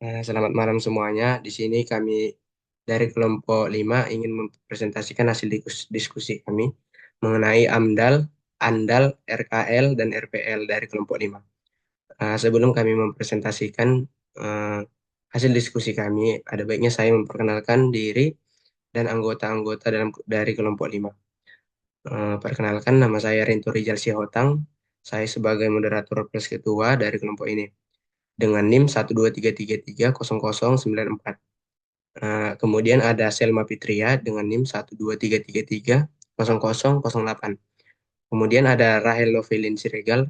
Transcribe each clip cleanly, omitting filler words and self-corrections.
Selamat malam semuanya. Di sini kami dari kelompok 5 ingin mempresentasikan hasil diskusi kami mengenai AMDAL, ANDAL, RKL, dan RPL dari kelompok 5. Sebelum kami mempresentasikan eh, hasil diskusi kami, ada baiknya saya memperkenalkan diri dan anggota-anggota dari kelompok 5. Perkenalkan, nama saya Rinto Rijal Sihotang. Saya sebagai moderator plus ketua dari kelompok ini dengan NIM 123330094. Kemudian ada Selma Fitria dengan NIM 123330008. Kemudian ada Rahel Novelin Siregar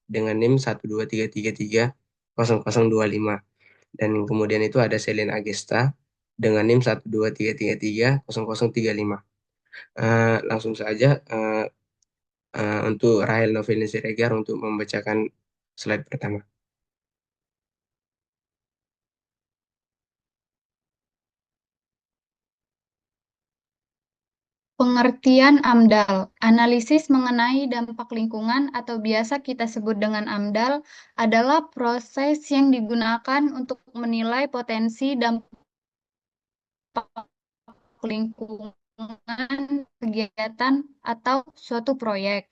dengan NIM 123330025. Dan kemudian itu ada Selin Agesta dengan NIM 123330035. Langsung saja untuk Rahel Novelin Siregar untuk membacakan slide pertama. Pengertian AMDAL, analisis mengenai dampak lingkungan atau biasa kita sebut dengan AMDAL, adalah proses yang digunakan untuk menilai potensi dampak lingkungan, kegiatan, atau suatu proyek.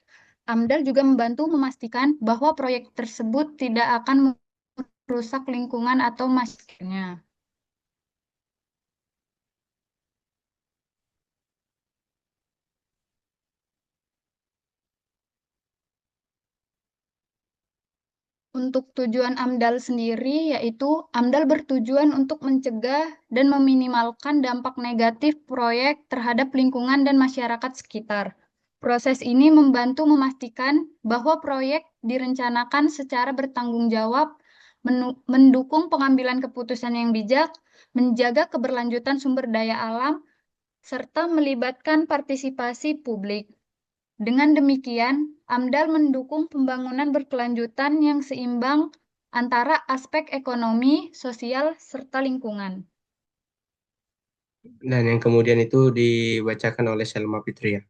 AMDAL juga membantu memastikan bahwa proyek tersebut tidak akan merusak lingkungan atau masyarakatnya. Untuk tujuan AMDAL sendiri, yaitu AMDAL bertujuan untuk mencegah dan meminimalkan dampak negatif proyek terhadap lingkungan dan masyarakat sekitar. Proses ini membantu memastikan bahwa proyek direncanakan secara bertanggung jawab, mendukung pengambilan keputusan yang bijak, menjaga keberlanjutan sumber daya alam, serta melibatkan partisipasi publik. Dengan demikian, AMDAL mendukung pembangunan berkelanjutan yang seimbang antara aspek ekonomi, sosial, serta lingkungan. Dan yang kemudian itu dibacakan oleh Selma Fitria.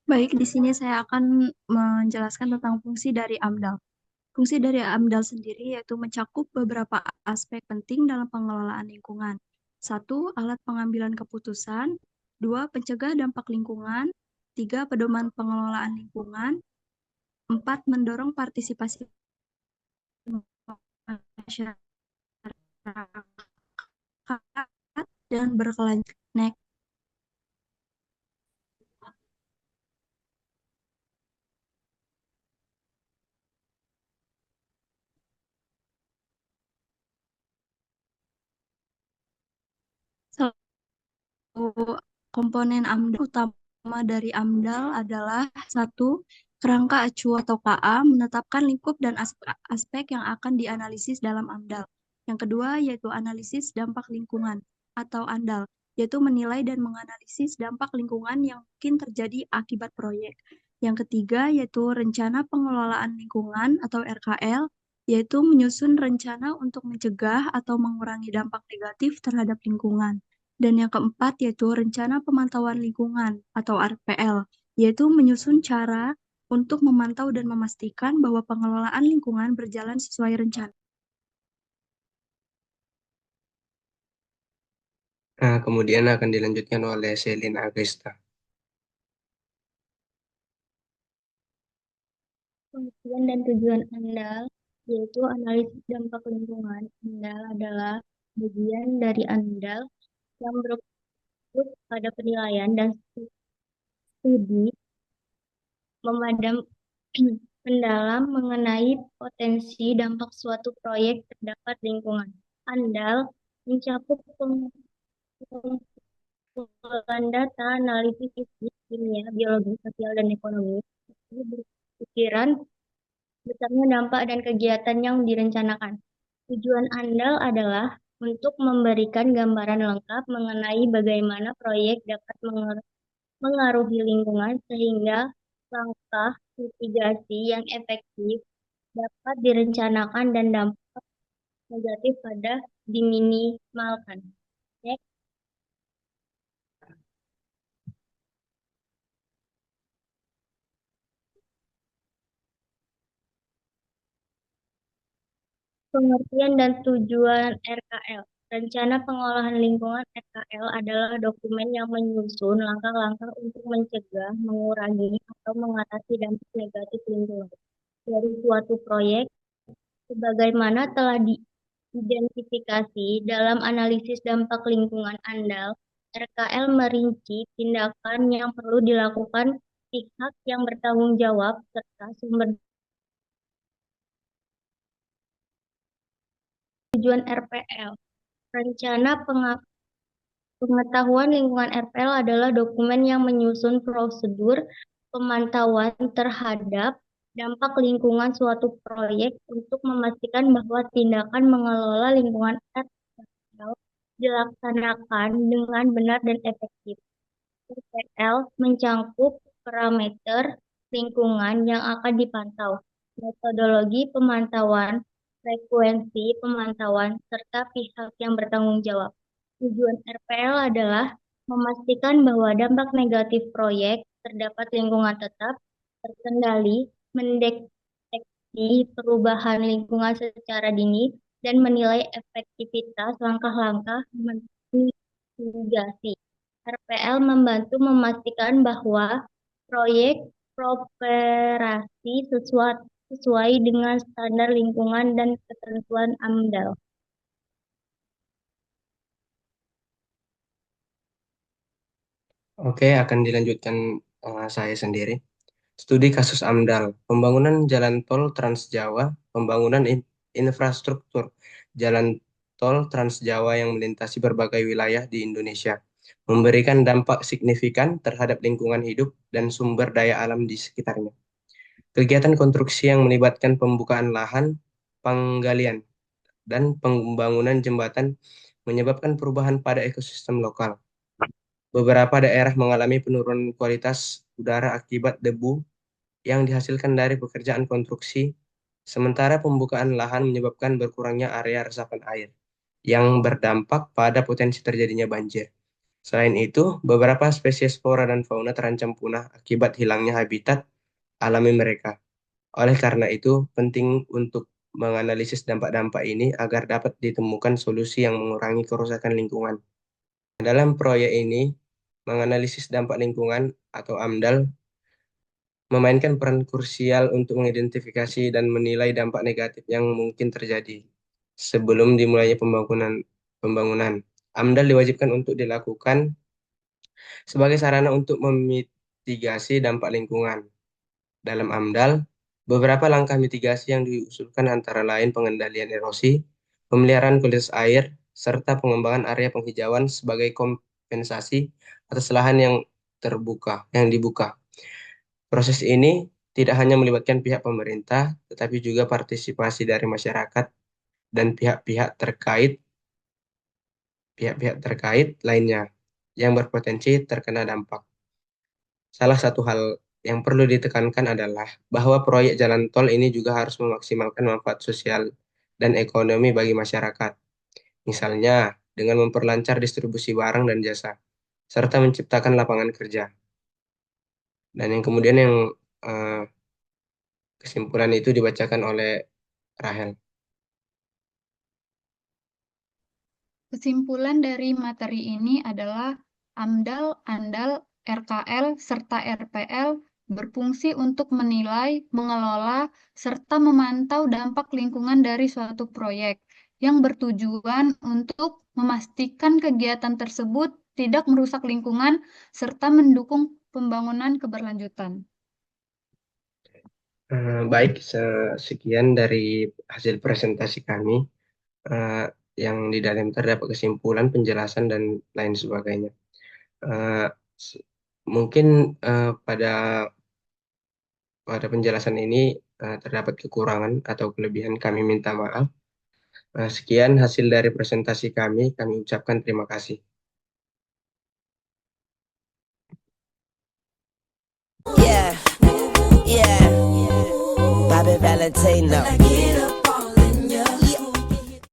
Baik, di sini saya akan menjelaskan tentang fungsi dari AMDAL. Fungsi dari AMDAL sendiri yaitu mencakup beberapa aspek penting dalam pengelolaan lingkungan. Satu, alat pengambilan keputusan. Dua, pencegah dampak lingkungan. Tiga, pedoman pengelolaan lingkungan. Empat, mendorong partisipasi masyarakat dan berkelanjutan. Komponen AMDAL utama dari AMDAL adalah satu, kerangka acuan atau KA menetapkan lingkup dan aspek yang akan dianalisis dalam AMDAL. Yang kedua yaitu analisis dampak lingkungan atau ANDAL, yaitu menilai dan menganalisis dampak lingkungan yang mungkin terjadi akibat proyek. Yang ketiga yaitu rencana pengelolaan lingkungan atau RKL, yaitu menyusun rencana untuk mencegah atau mengurangi dampak negatif terhadap lingkungan. Dan yang keempat yaitu rencana pemantauan lingkungan atau RPL, yaitu menyusun cara untuk memantau dan memastikan bahwa pengelolaan lingkungan berjalan sesuai rencana. Kemudian akan dilanjutkan oleh Selin Agesta. Pengertian dan tujuan AMDAL yaitu analisis dampak lingkungan. AMDAL adalah bagian dari AMDAL yang berfokus pada penilaian dan studi memadam mendalam mengenai potensi dampak suatu proyek terhadap lingkungan. AMDAL mencakup pengumpulan data, analisis fisik, kimia, biologi, sosial, dan ekonomi. Ini berpikiran besarnya dampak dan kegiatan yang direncanakan. Tujuan AMDAL adalah untuk memberikan gambaran lengkap mengenai bagaimana proyek dapat mengaruhi lingkungan sehingga langkah mitigasi yang efektif dapat direncanakan dan dampak negatif pada diminimalkan. Next. Pengertian dan tujuan RKL. Rencana Pengolahan Lingkungan RKL adalah dokumen yang menyusun langkah-langkah untuk mencegah, mengurangi, atau mengatasi dampak negatif lingkungan dari suatu proyek sebagaimana telah diidentifikasi dalam analisis dampak lingkungan AMDAL. RKL merinci tindakan yang perlu dilakukan pihak yang bertanggung jawab serta sumber tujuan RPL. Rencana Pengetahuan Lingkungan RPL adalah dokumen yang menyusun prosedur pemantauan terhadap dampak lingkungan suatu proyek untuk memastikan bahwa tindakan mengelola lingkungan RPL dilaksanakan dengan benar dan efektif. RPL mencangkup parameter lingkungan yang akan dipantau, metodologi pemantauan, frekuensi pemantauan, serta pihak yang bertanggung jawab. Tujuan RPL adalah memastikan bahwa dampak negatif proyek terdapat lingkungan tetap, terkendali, mendeteksi perubahan lingkungan secara dini, dan menilai efektivitas langkah-langkah mitigasi. RPL membantu memastikan bahwa proyek beroperasi sesuai dengan standar lingkungan dan ketentuan AMDAL. Oke, akan dilanjutkan saya sendiri. Studi kasus AMDAL, pembangunan jalan tol Trans Jawa, pembangunan infrastruktur jalan tol Trans Jawa yang melintasi berbagai wilayah di Indonesia, memberikan dampak signifikan terhadap lingkungan hidup dan sumber daya alam di sekitarnya. Kegiatan konstruksi yang melibatkan pembukaan lahan, penggalian, dan pembangunan jembatan menyebabkan perubahan pada ekosistem lokal. Beberapa daerah mengalami penurunan kualitas udara akibat debu yang dihasilkan dari pekerjaan konstruksi, sementara pembukaan lahan menyebabkan berkurangnya area resapan air, yang berdampak pada potensi terjadinya banjir. Selain itu, beberapa spesies flora dan fauna terancam punah akibat hilangnya habitat alami mereka. Oleh karena itu, penting untuk menganalisis dampak-dampak ini agar dapat ditemukan solusi yang mengurangi kerusakan lingkungan. Dalam proyek ini, menganalisis dampak lingkungan atau AMDAL memainkan peran krusial untuk mengidentifikasi dan menilai dampak negatif yang mungkin terjadi sebelum dimulainya pembangunan. AMDAL diwajibkan untuk dilakukan sebagai sarana untuk memitigasi dampak lingkungan. Dalam AMDAL, beberapa langkah mitigasi yang diusulkan antara lain pengendalian erosi, pemeliharaan kualitas air, serta pengembangan area penghijauan sebagai kompensasi atas lahan yang dibuka. Proses ini tidak hanya melibatkan pihak pemerintah, tetapi juga partisipasi dari masyarakat dan pihak-pihak terkait lainnya yang berpotensi terkena dampak. Salah satu hal yang perlu ditekankan adalah bahwa proyek jalan tol ini juga harus memaksimalkan manfaat sosial dan ekonomi bagi masyarakat. Misalnya, dengan memperlancar distribusi barang dan jasa, serta menciptakan lapangan kerja. Dan yang kemudian yang eh, kesimpulan itu dibacakan oleh Rahel. Kesimpulan dari materi ini adalah AMDAL, ANDAL, RKL, serta RPL berfungsi untuk menilai, mengelola, serta memantau dampak lingkungan dari suatu proyek yang bertujuan untuk memastikan kegiatan tersebut tidak merusak lingkungan serta mendukung pembangunan keberlanjutan. Baik, sekian dari hasil presentasi kami eh, yang di dalam terdapat kesimpulan, penjelasan, dan lain sebagainya. Eh, s- Mungkin pada penjelasan ini terdapat kekurangan atau kelebihan, kami minta maaf. Sekian hasil dari presentasi kami ucapkan terima kasih. Yeah, yeah. Bobby Valentino.